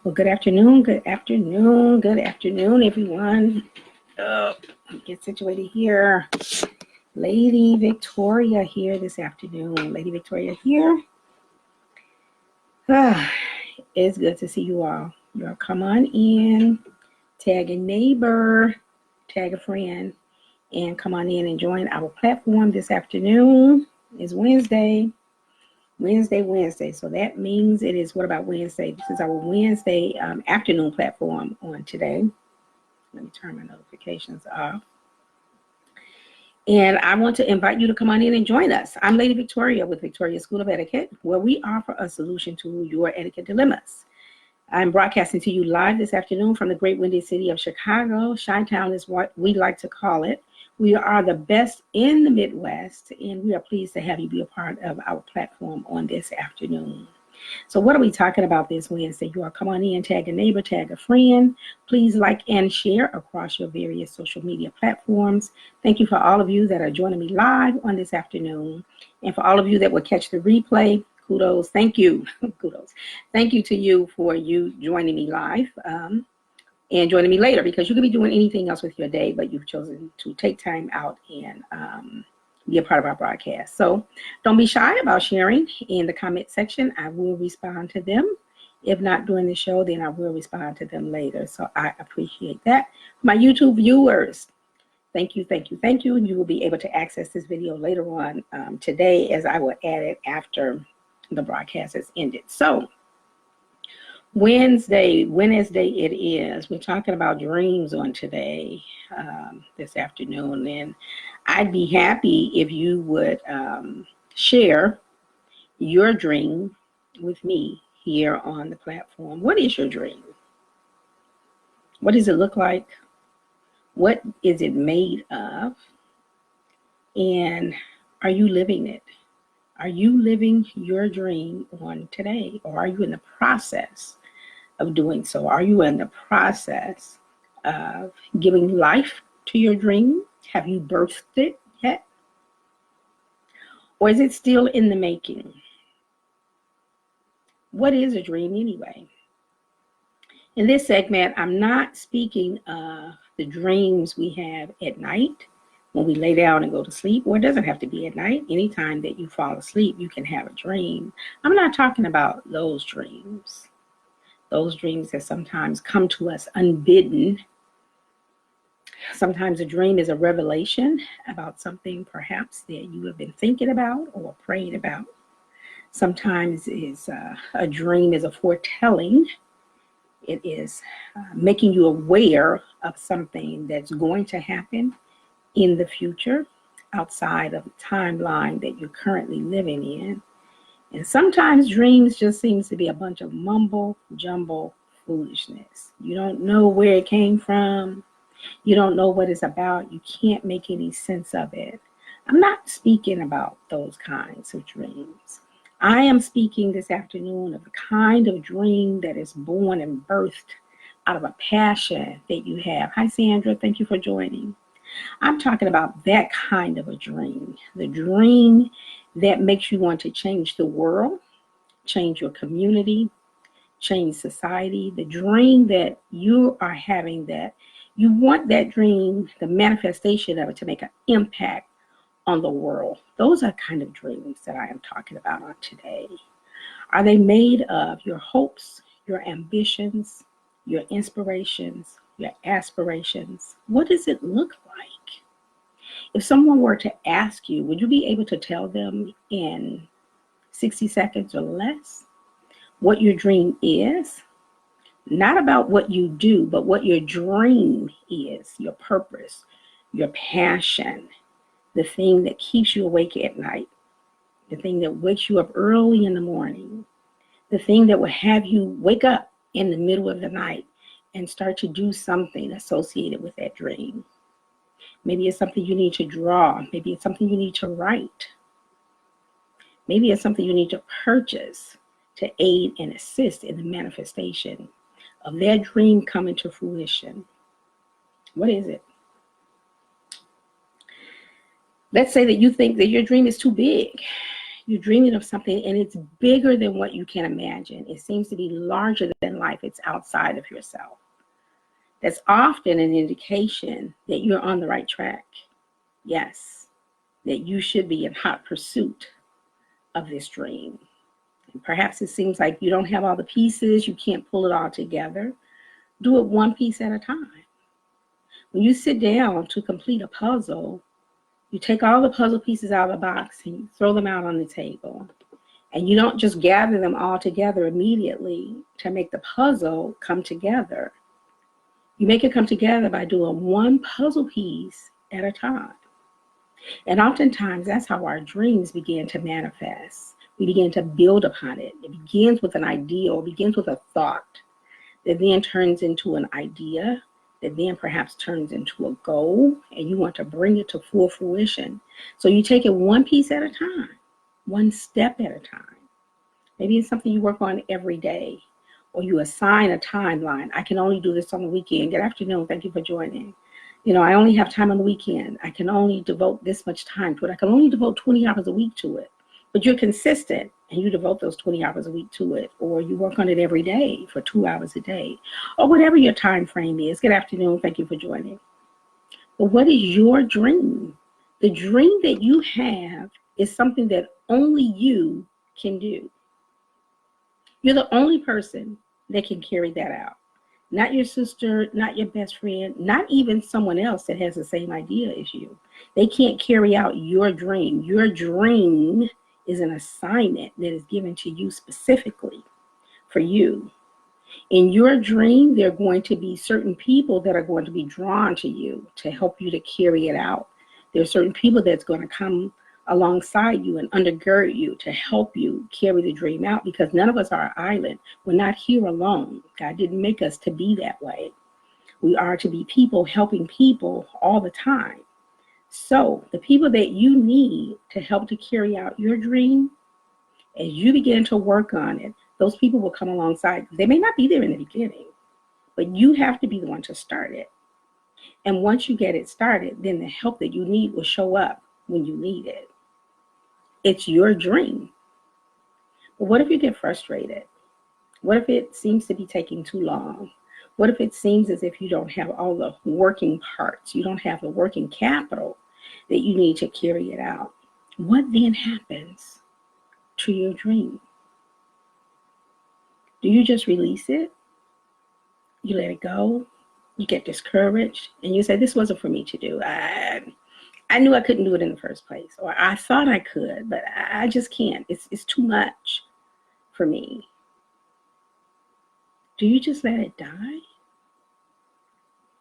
Well, good afternoon, good afternoon, good afternoon, everyone. Get situated here. Lady Victoria here this afternoon. Lady Victoria here. It's good to see you all. Y'all come on in, tag a neighbor, tag a friend, and come on in and join our platform this afternoon. It's Wednesday. So that means it is, what about Wednesday? This is our Wednesday afternoon platform on today. Let me turn my notifications off. And I want to invite you to come on in and join us. I'm Lady Victoria with Victoria School of Etiquette, where we offer a solution to your etiquette dilemmas. I'm broadcasting to you live this afternoon from the great windy city of Chicago. Chi-Town is what we like to call it. We are the best in the Midwest, and we are pleased to have you be a part of our platform on this afternoon. So what are we talking about this Wednesday? You all come on in, tag a neighbor, tag a friend. Please like and share across your various social media platforms. Thank you for all of you that are joining me live on this afternoon. And for all of you that will catch the replay, kudos. Thank you. Kudos. Thank you to you for you joining me live. And joining me later, because you could be doing anything else with your day, but you've chosen to take time out and be a part of our broadcast. So don't be shy about sharing in the comment section. I will respond to them. If not during the show, then I will respond to them later. So I appreciate that. My YouTube viewers, thank you, thank you, thank you. You will be able to access this video later on today, as I will add it after the broadcast has ended. So Wednesday it is. We're talking about dreams on today, this afternoon, and I'd be happy if you would share your dream with me here on the platform. What is your dream? What does it look like? What is it made of? And are you living it? Are you living your dream on today, or are you in the process of doing so? Are you in the process of giving life to your dream? Have you birthed it yet? Or is it still in the making? What is a dream anyway? In this segment, I'm not speaking of the dreams we have at night when we lay down and go to sleep, or it doesn't have to be at night. Anytime that you fall asleep, you can have a dream. I'm not talking about those dreams. Those dreams that sometimes come to us unbidden. Sometimes a dream is a revelation about something perhaps that you have been thinking about or praying about. Sometimes a dream is a foretelling. It is making you aware of something that's going to happen in the future outside of the timeline that you're currently living in. And sometimes dreams just seems to be a bunch of mumble jumble foolishness. You don't know where it came from. You don't know what it's about. You can't make any sense of it. I'm not speaking about those kinds of dreams. I am speaking this afternoon of the kind of dream that is born and birthed out of a passion that you have. Hi, Sandra. Thank you for joining. I'm talking about that kind of a dream. The dream that makes you want to change the world, change your community, change society. The dream that you are having, that you want that dream, the manifestation of it, to make an impact on the world. Those are kind of dreams that I am talking about on today. Are they made of your hopes, your ambitions, your inspirations, your aspirations? What does it look like? If someone were to ask you, would you be able to tell them in 60 seconds or less what your dream is? Not about what you do, but what your dream is, your purpose, your passion, the thing that keeps you awake at night, the thing that wakes you up early in the morning, the thing that will have you wake up in the middle of the night and start to do something associated with that dream. Maybe it's something you need to draw. Maybe it's something you need to write. Maybe it's something you need to purchase to aid and assist in the manifestation of that dream coming to fruition. What is it? Let's say that you think that your dream is too big. You're dreaming of something and it's bigger than what you can imagine. It seems to be larger than life. It's outside of yourself. That's often an indication that you're on the right track. Yes, that you should be in hot pursuit of this dream. And perhaps it seems like you don't have all the pieces, you can't pull it all together. Do it one piece at a time. When you sit down to complete a puzzle, you take all the puzzle pieces out of the box and you throw them out on the table. And you don't just gather them all together immediately to make the puzzle come together. You make it come together by doing one puzzle piece at a time. And oftentimes that's how our dreams begin to manifest. We begin to build upon it. It begins with an ideal, it begins with a thought that then turns into an idea, that then perhaps turns into a goal, and you want to bring it to full fruition. So you take it one piece at a time, one step at a time. Maybe it's something you work on every day, or you assign a timeline. I can only do this on the weekend. Good afternoon, thank you for joining. I only have time on the weekend. I can only devote this much time to it. I can only devote 20 hours a week to it. But you're consistent and you devote those 20 hours a week to it, or you work on it every day for 2 hours a day, or whatever your time frame is. Good afternoon. Thank you for joining. But what is your dream? The dream that you have is something that only you can do. You're the only person that can carry that out. Not your sister, not your best friend, not even someone else that has the same idea as you. They can't carry out your dream. Your dream is an assignment that is given to you specifically for you. In your dream, there are going to be certain people that are going to be drawn to you to help you to carry it out. There are certain people that's going to come alongside you and undergird you to help you carry the dream out, because none of us are an island. We're not here alone. God didn't make us to be that way. We are to be people helping people all the time. So the people that you need to help to carry out your dream, as you begin to work on it, those people will come alongside. They may not be there in the beginning, but you have to be the one to start it. And once you get it started, then the help that you need will show up when you need it. It's your dream. But what if you get frustrated? What if it seems to be taking too long? What if it seems as if you don't have all the working parts? You don't have the working capital that you need to carry it out. What then happens to your dream? Do you just release it? You let it go? You get discouraged and you say, this wasn't for me to do. I knew I couldn't do it in the first place, or I thought I could, but I just can't. It's too much for me. Do you just let it die?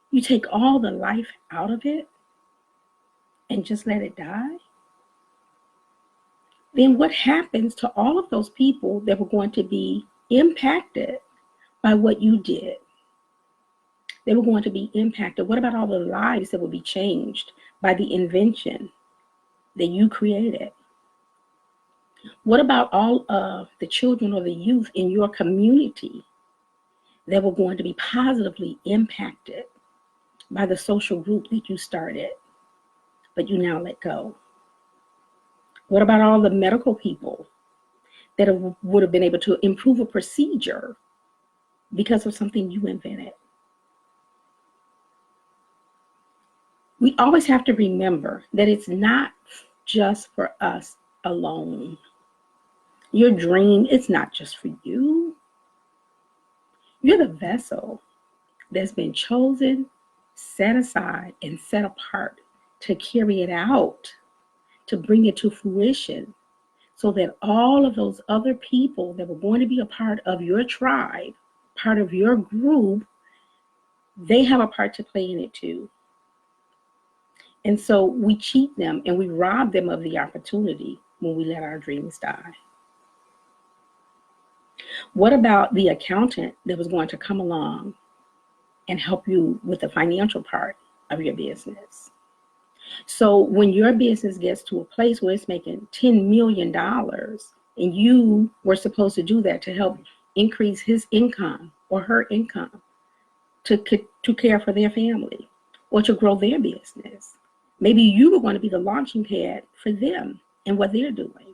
You take all the life out of it and just let it die? Then what happens to all of those people that were going to be impacted by what you did? They were going to be impacted. What about all the lives that will be changed by the invention that you created? What about all of the children or the youth in your community that were going to be positively impacted by the social group that you started, but you now let go? What about all the medical people that would have been able to improve a procedure because of something you invented? We always have to remember that it's not just for us alone. Your dream is not just for you. You're the vessel that's been chosen, set aside, and set apart to carry it out, to bring it to fruition, so that all of those other people that were going to be a part of your tribe, part of your group, they have a part to play in it too. And so we cheat them and we rob them of the opportunity when we let our dreams die. What about the accountant that was going to come along and help you with the financial part of your business? So when your business gets to a place where it's making $10 million and you were supposed to do that to help increase his income or her income to care for their family or to grow their business, maybe you were going to be the launching pad for them and what they're doing.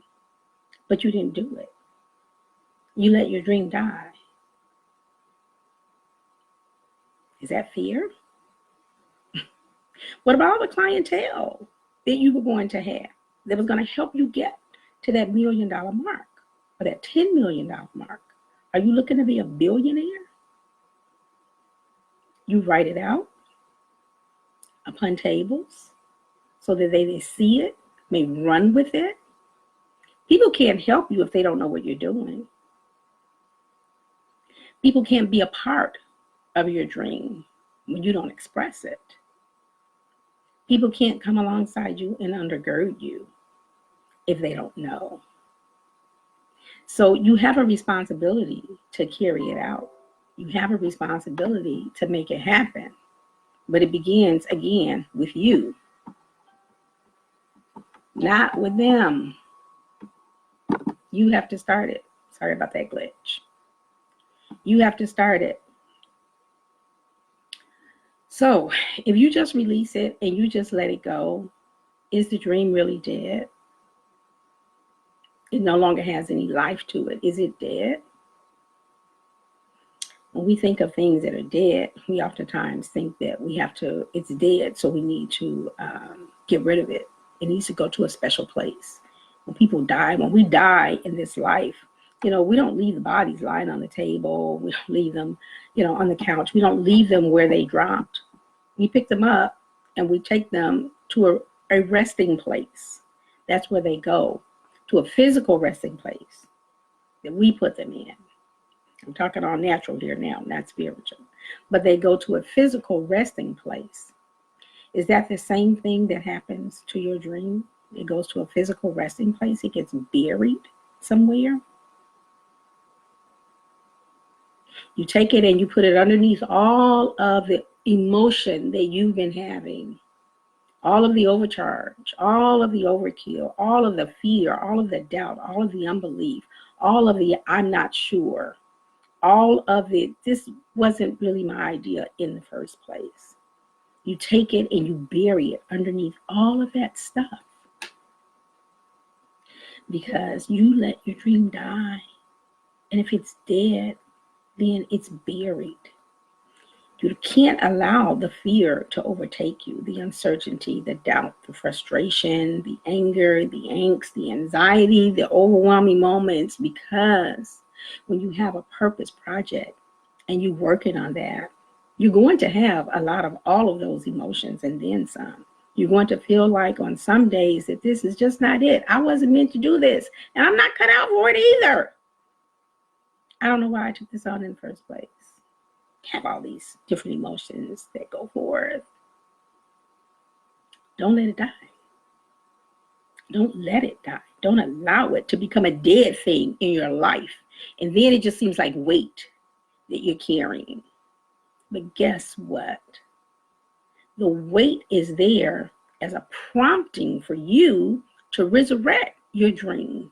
but you didn't do it. You let your dream die. Is that fear? What about all the clientele that you were going to have that was going to help you get to that $1 million mark or that $10 million mark? Are you looking to be a billionaire? You write it out upon tables so that they see it, may run with it. People can't help you if they don't know what you're doing. People can't be a part of your dream when you don't express it. People can't come alongside you and undergird you if they don't know. So you have a responsibility to carry it out. You have a responsibility to make it happen. But it begins, again, with you, not with them. You have to start it. Sorry about that glitch. You have to start it. So if you just release it and you just let it go, is the dream really dead? It no longer has any life to it. Is it dead? When we think of things that are dead, we oftentimes think that it's dead, so we need to get rid of it. It needs to go to a special place. When people die, when we die in this life, we don't leave the bodies lying on the table. We don't leave them, on the couch. We don't leave them where they dropped. We pick them up and we take them to a resting place. That's where they go, to a physical resting place that we put them in. I'm talking all natural here now, not spiritual. But they go to a physical resting place. Is that the same thing that happens to your dream? It goes to a physical resting place. It gets buried somewhere. You take it and you put it underneath all of the emotion that you've been having. All of the overcharge, all of the overkill, all of the fear, all of the doubt, all of the unbelief, all of the I'm not sure. All of it, this wasn't really my idea in the first place. You take it and you bury it underneath all of that stuff. Because you let your dream die. And if it's dead, then it's buried. You can't allow the fear to overtake you, the uncertainty, the doubt, the frustration, the anger, the angst, the anxiety, the overwhelming moments, because when you have a purpose project and you're working on that, you're going to have a lot of all of those emotions and then some. You're going to feel like on some days that this is just not it. I wasn't meant to do this, and I'm not cut out for it either. I don't know why I took this on in the first place. Have all these different emotions that go forth. Don't let it die. Don't let it die. Don't allow it to become a dead thing in your life. And then it just seems like weight that you're carrying. But guess what? The weight is there as a prompting for you to resurrect your dream.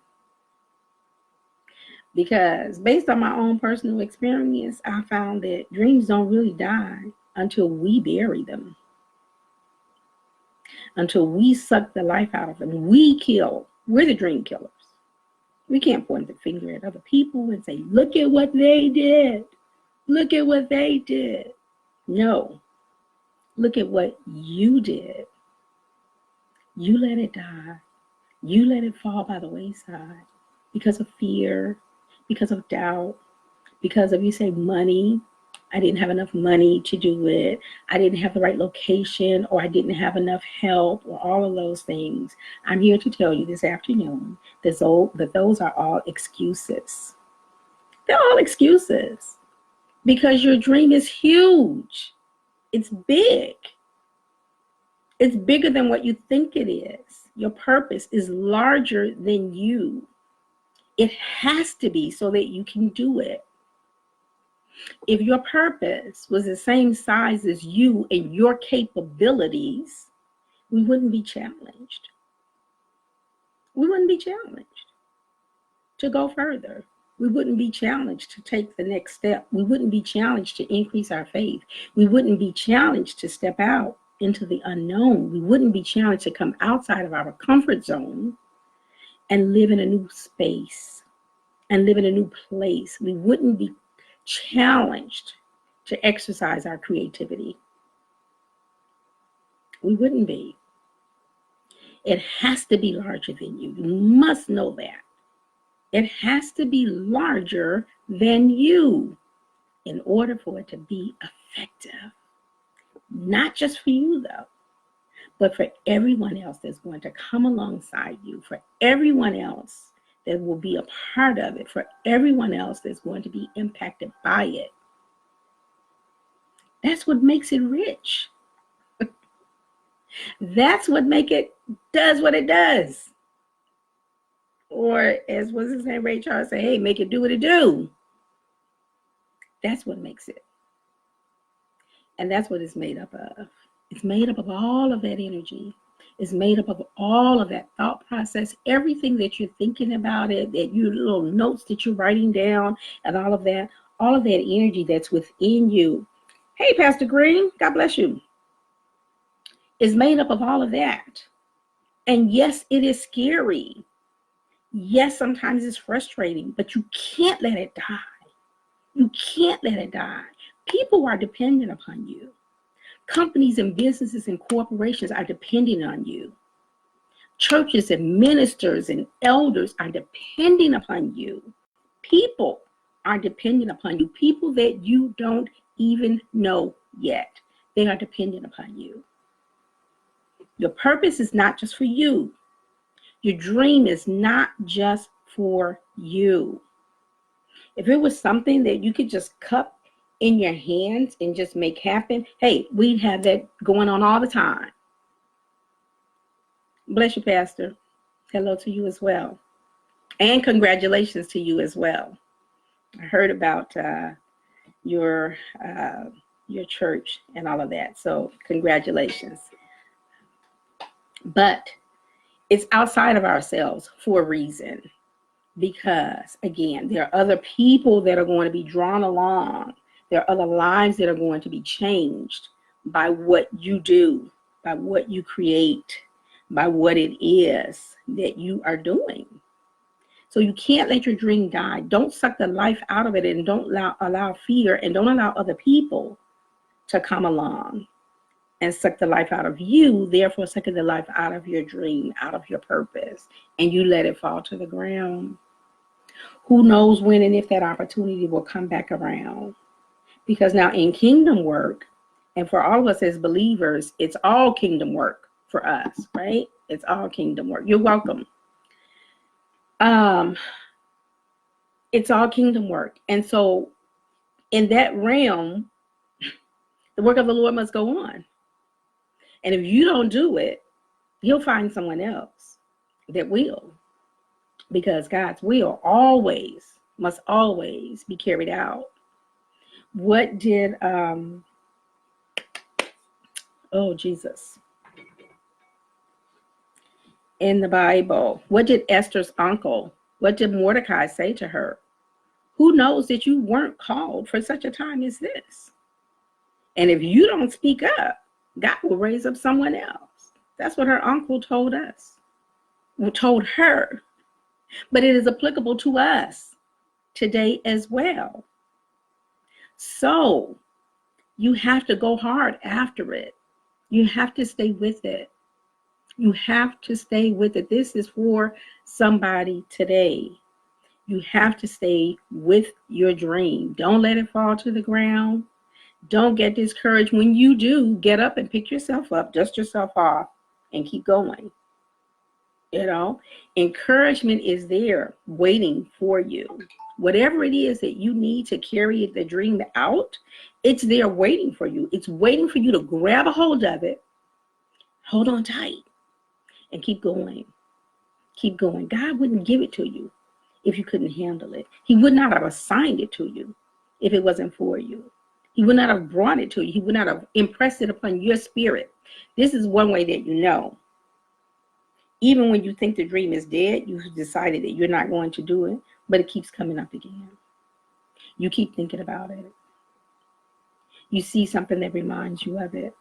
Because based on my own personal experience, I found that dreams don't really die until we bury them. Until we suck the life out of them. We kill. We're the dream killers. We can't point the finger at other people and say, look at what they did. Look at what they did. No. Look at what you did. You let it die. You let it fall by the wayside because of fear, because of doubt, because of, you say, money. I didn't have enough money to do it. I didn't have the right location, or I didn't have enough help, or all of those things. I'm here to tell you this afternoon that those are all excuses. They're all excuses because your dream is huge. It's big. It's bigger than what you think it is. Your purpose is larger than you. It has to be so that you can do it. If your purpose was the same size as you and your capabilities, we wouldn't be challenged. We wouldn't be challenged to go further. We wouldn't be challenged to take the next step. We wouldn't be challenged to increase our faith. We wouldn't be challenged to step out into the unknown. We wouldn't be challenged to come outside of our comfort zone and live in a new space and live in a new place. We wouldn't be challenged to exercise our creativity. We wouldn't be. It has to be larger than you. You must know that. It has to be larger than you in order for it to be effective. Not just for you, though, but for everyone else that's going to come alongside you, for everyone else that will be a part of it, for everyone else that's going to be impacted by it. That's what makes it rich. That's what does what it does. Or as was his name, Ray Charles say, hey, make it do what it do. That's what makes it. And that's what it's made up of. It's made up of all of that energy. It's made up of all of that thought process, everything that you're thinking about it, that you little notes that you're writing down and all of that energy that's within you. Hey, Pastor Green, God bless you. Is made up of all of that. And yes, it is scary. Yes, sometimes it's frustrating, but you can't let it die. You can't let it die. People are dependent upon you. Companies and businesses and corporations are depending on you. Churches and ministers and elders are depending upon you. People are dependent upon you. People that you don't even know yet. They are dependent upon you. Your purpose is not just for you. Your dream is not just for you. If it was something that you could just cup in your hands and just make happen, hey, we'd have that going on all the time. Bless you, Pastor. Hello to you as well. And congratulations to you as well. I heard about your church and all of that. So congratulations. But it's outside of ourselves for a reason. Because, again, there are other people that are going to be drawn along. There are other lives that are going to be changed by what you do, by what you create, by what it is that you are doing. So you can't let your dream die. Don't suck the life out of it, and don't allow fear, and don't allow other people to come along and suck the life out of you, therefore sucking the life out of your dream, out of your purpose, and you let it fall to the ground. Who knows when and if that opportunity will come back around? Because now in kingdom work, and for all of us as believers, it's all kingdom work for us, right? It's all kingdom work. You're welcome. It's all kingdom work. And so in that realm, the work of the Lord must go on. And if you don't do it, you'll find someone else that will. Because God's will must always be carried out. What did, Jesus. In the Bible, what did Esther's uncle, what did Mordecai say to her? Who knows that you weren't called for such a time as this? And if you don't speak up, God will raise up someone else. That's what her uncle told us, told her. But it is applicable to us today as well. So you have to go hard after it. You have to stay with it. You have to stay with it. This is for somebody today. You have to stay with your dream. Don't let it fall to the ground. Don't get discouraged. When you do, get up and pick yourself up, dust yourself off, and keep going. You know, encouragement is there waiting for you. Whatever it is that you need to carry the dream out, it's there waiting for you. It's waiting for you to grab a hold of it, hold on tight, and keep going. Keep going. God wouldn't give it to you if you couldn't handle it. He would not have assigned it to you if it wasn't for you. He would not have brought it to you. He would not have impressed it upon your spirit. This is one way that you know. Even when you think the dream is dead, you've decided that you're not going to do it, but it keeps coming up again. You keep thinking about it. You see something that reminds you of it.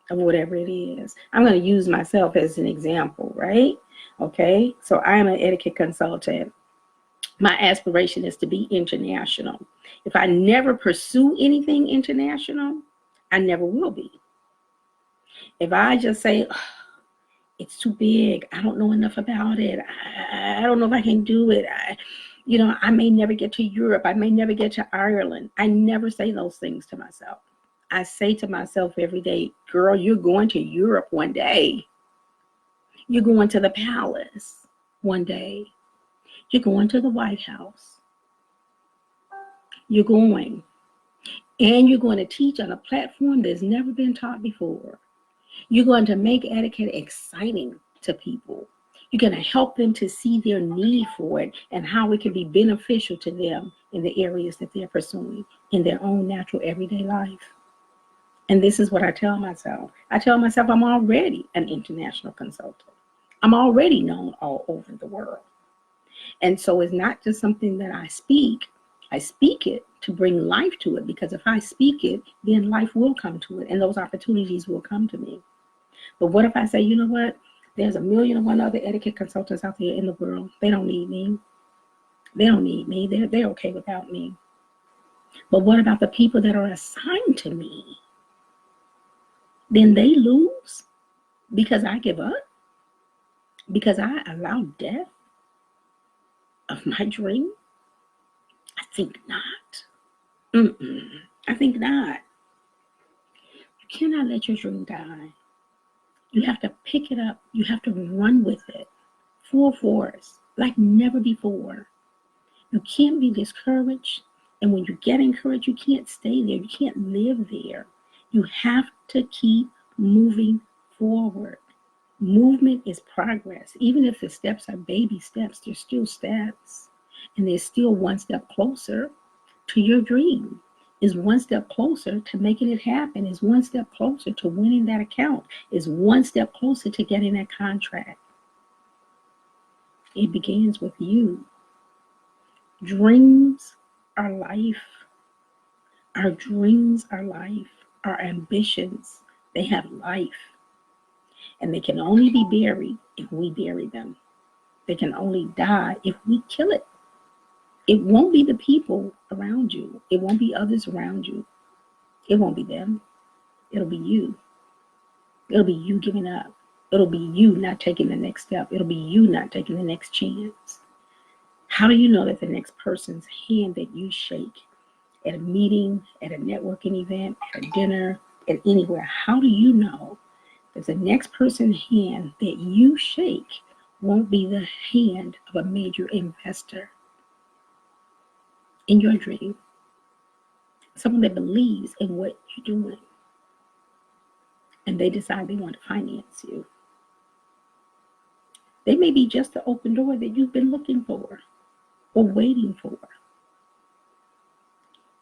of whatever it is. I'm going to use myself as an example, right? Okay, so I am an etiquette consultant. My aspiration is to be international. If I never pursue anything international, I never will be. If I just say, oh, it's too big, I don't know enough about it, I don't know if I can do it, I may never get to Europe, I may never get to Ireland. I never say those things to myself. I say to myself every day, girl, you're going to Europe one day. You're going to the palace one day. You're going to the White House. You're going. And you're going to teach on a platform that's never been taught before. You're going to make etiquette exciting to people. You're going to help them to see their need for it and how it can be beneficial to them in the areas that they're pursuing in their own natural everyday life. And this is what I tell myself. I tell myself I'm already an international consultant. I'm already known all over the world. And so it's not just something that I speak it to bring life to it, because if I speak it, then life will come to it and those opportunities will come to me. But what if I say, you know what? There's 1,000,001 other etiquette consultants out there in the world. They don't need me. They don't need me. They're okay without me. But what about the people that are assigned to me? Then they lose because I give up? Because I allow death of my dream? I think not. I think not. You cannot let your dream die. You have to pick it up. You have to run with it full force, like never before. You can't be discouraged. And when you get encouraged, you can't stay there. You can't live there. You have to keep moving forward. Movement is progress. Even if the steps are baby steps, they're still steps. And they're still one step closer to your dream. Is one step closer to making it happen. Is one step closer to winning that account. Is one step closer to getting that contract. It begins with you. Dreams are life. Our dreams are life. Our ambitions, they have life. And they can only be buried if we bury them. They can only die if we kill it. It won't be the people around you. It won't be others around you. It won't be them. It'll be you. It'll be you giving up. It'll be you not taking the next step. It'll be you not taking the next chance. How do you know that the next person's hand that you shake at a meeting, at a networking event, at a dinner, at anywhere, how do you know that the next person's hand that you shake won't be the hand of a major investor in your dream? Someone that believes in what you're doing, and they decide they want to finance you. They may be just the open door that you've been looking for or waiting for.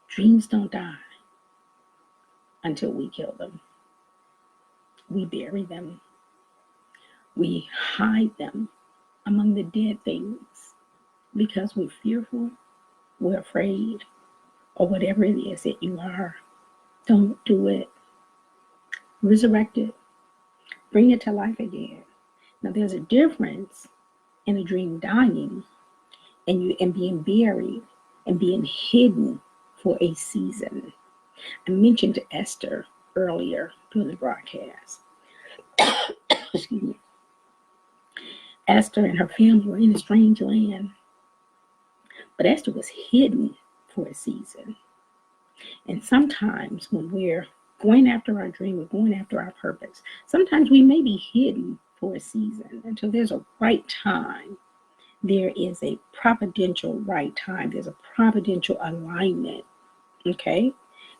Dreams don't die until we kill them. We bury them. We hide them among the dead things because we're fearful, we're afraid, or whatever it is that you are. Don't do it. Resurrect it. Bring it to life again. Now, there's a difference in a dream dying and being buried and being hidden for a season. I mentioned Esther earlier during the broadcast. Excuse me. Esther and her family were in a strange land, but Esther was hidden for a season. And sometimes when we're going after our dream, we're going after our purpose, sometimes we may be hidden for a season until there's a right time. There is a providential right time. There's a providential alignment. Okay?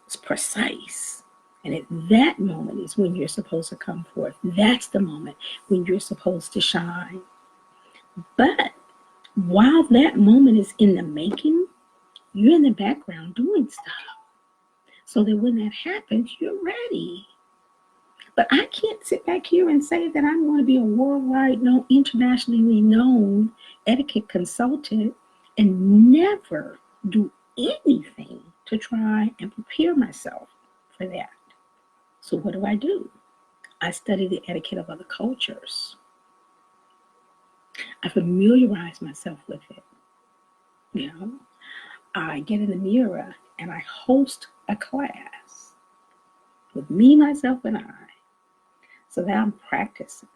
It's precise. And at that moment is when you're supposed to come forth. That's the moment when you're supposed to shine. But while that moment is in the making, you're in the background doing stuff, so that when that happens, you're ready. But I can't sit back here and say that I'm going to be a worldwide, internationally known etiquette consultant and never do anything to try and prepare myself for that. So what do? I study the etiquette of other cultures. I familiarize myself with it. You know, I get in the mirror and I host a class with me, myself, and I, so that I'm practicing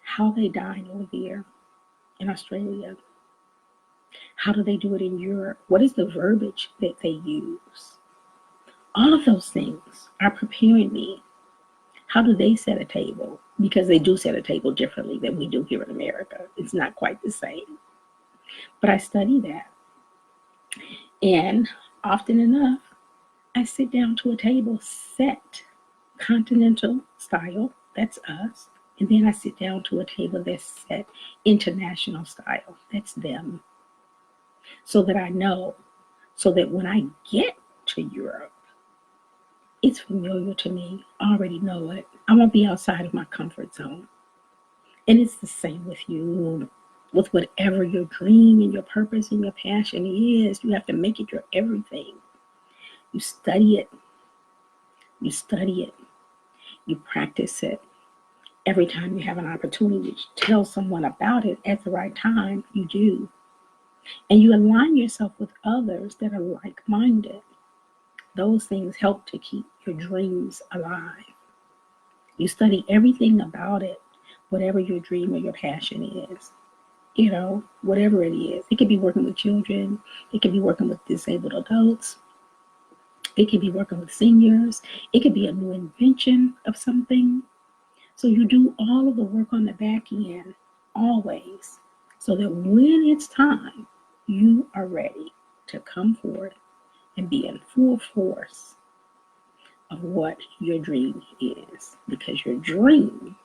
how they dine over there in Australia. How do they do it in Europe? What is the verbiage that they use? All of those things are preparing me. How do they set a table? Because they do set a table differently than we do here in America. It's not quite the same. But I study that. And often enough, I sit down to a table set continental style. That's us. And then I sit down to a table that's set international style. That's them. So that I know, so that when I get to Europe, it's familiar to me. I already know it. I won't be outside of my comfort zone. And it's the same with you, with whatever your dream and your purpose and your passion is. You have to make it your everything. You study it. You study it. You practice it. Every time you have an opportunity to tell someone about it at the right time, you do. And you align yourself with others that are like-minded. Those things help to keep your dreams alive. You study everything about it, whatever your dream or your passion is. You know, whatever it is. It could be working with children. It could be working with disabled adults. It could be working with seniors. It could be a new invention of something. So you do all of the work on the back end, always, so that when it's time, you are ready to come forward and be in full force of what your dream is. Because your dream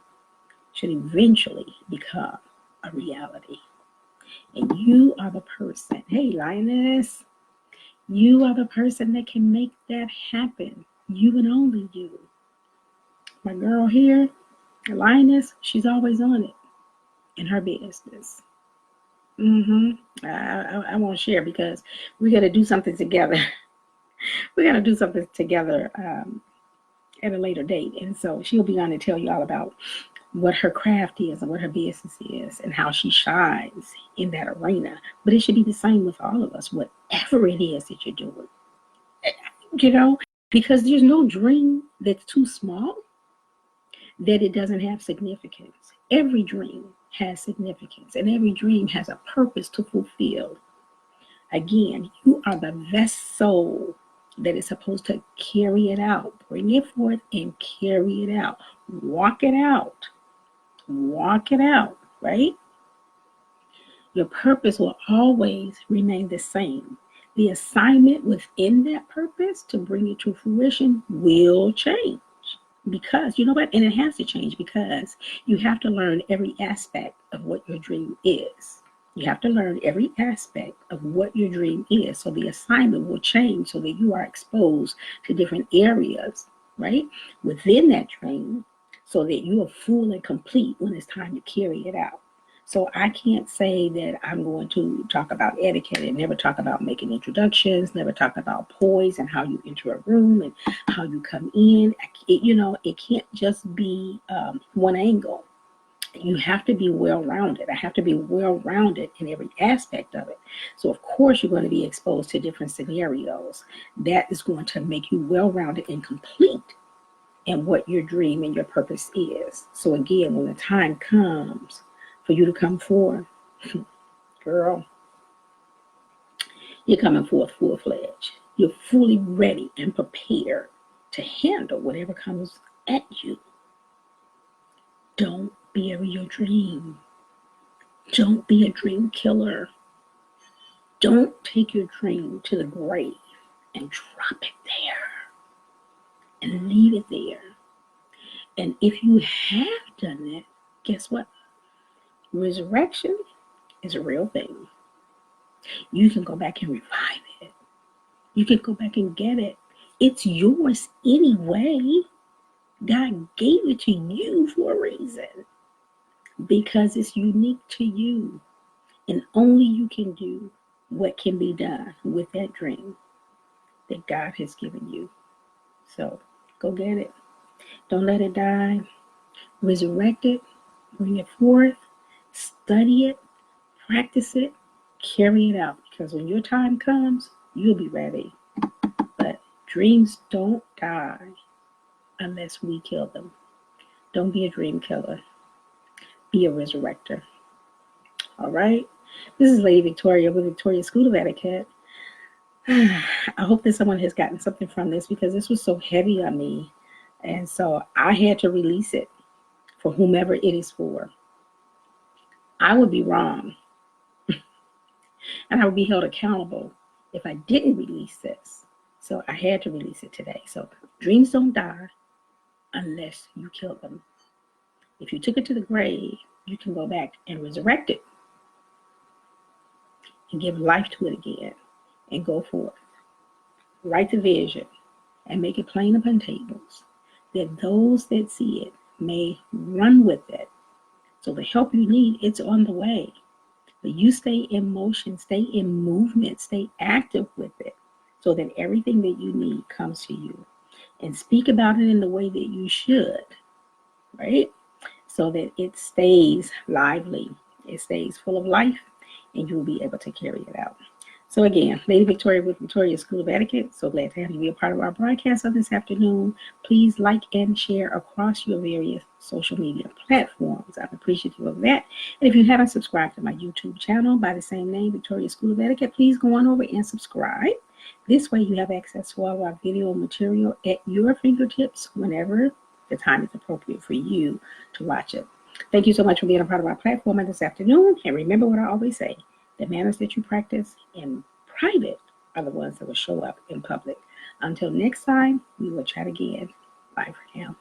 should eventually become a reality. And you are the person, hey, lioness, you are the person that can make that happen. You and only you. My girl here, the lioness, she's always on it in her business. I won't share because we got to do something together. We got to do something together at a later date. And so she'll be on to tell you all about what her craft is and what her business is and how she shines in that arena. But it should be the same with all of us, whatever it is that you're doing. You know, because there's no dream that's too small that it doesn't have significance. Every dream has significance, and every dream has a purpose to fulfill. Again, you are the vessel that is supposed to carry it out. Bring it forth and carry it out. Walk it out. Walk it out, right? Your purpose will always remain the same. The assignment within that purpose to bring it to fruition will change. Because, you know what? And it has to change because you have to learn every aspect of what your dream is. You have to learn every aspect of what your dream is. So the assignment will change so that you are exposed to different areas, right? Within that dream, so that you are full and complete when it's time to carry it out. So I can't say that I'm going to talk about etiquette and never talk about making introductions, never talk about poise and how you enter a room and how you come in. It can't just be one angle. You have to be well-rounded. I have to be well-rounded in every aspect of it. So of course you're going to be exposed to different scenarios. That is going to make you well-rounded and complete in what your dream and your purpose is. So again, when the time comes for you to come forth, girl, you're coming forth full-fledged. You're fully ready and prepared to handle whatever comes at you. Don't bury your dream. Don't be a dream killer. Don't take your dream to the grave and drop it there and leave it there. And if you have done it, guess what? Resurrection is a real thing. You can go back and revive it. You can go back and get it. It's yours anyway. God gave it to you for a reason because it's unique to you. And only you can do what can be done with that dream that God has given you. So go get it. Don't let it die. Resurrect it, bring it forth, study it, practice it, carry it out. Because when your time comes, you'll be ready. But dreams don't die unless we kill them. Don't be a dream killer. Be a resurrector. All right? This is Lady Victoria with Victoria School of Etiquette. I hope that someone has gotten something from this because this was so heavy on me. And so I had to release it for whomever it is for. I would be wrong and I would be held accountable if I didn't release this. So I had to release it today. So dreams don't die unless you kill them. If you took it to the grave, you can go back and resurrect it and give life to it again and go forth. Write the vision and make it plain upon tables, that those that see it may run with it. So the help you need, it's on the way. But you stay in motion, stay in movement, stay active with it so that everything that you need comes to you. And speak about it in the way that you should, right? So that it stays lively, it stays full of life, and you'll be able to carry it out. So again, Lady Victoria with Victoria School of Etiquette. So glad to have you be a part of our broadcast of this afternoon. Please like and share across your various social media platforms. I'm appreciative of that. And if you haven't subscribed to my YouTube channel by the same name, Victoria School of Etiquette, please go on over and subscribe. This way you have access to all of our video material at your fingertips whenever the time is appropriate for you to watch it. Thank you so much for being a part of our platform this afternoon. And remember what I always say. The manners that you practice in private are the ones that will show up in public. Until next time, we will chat again. Bye for now.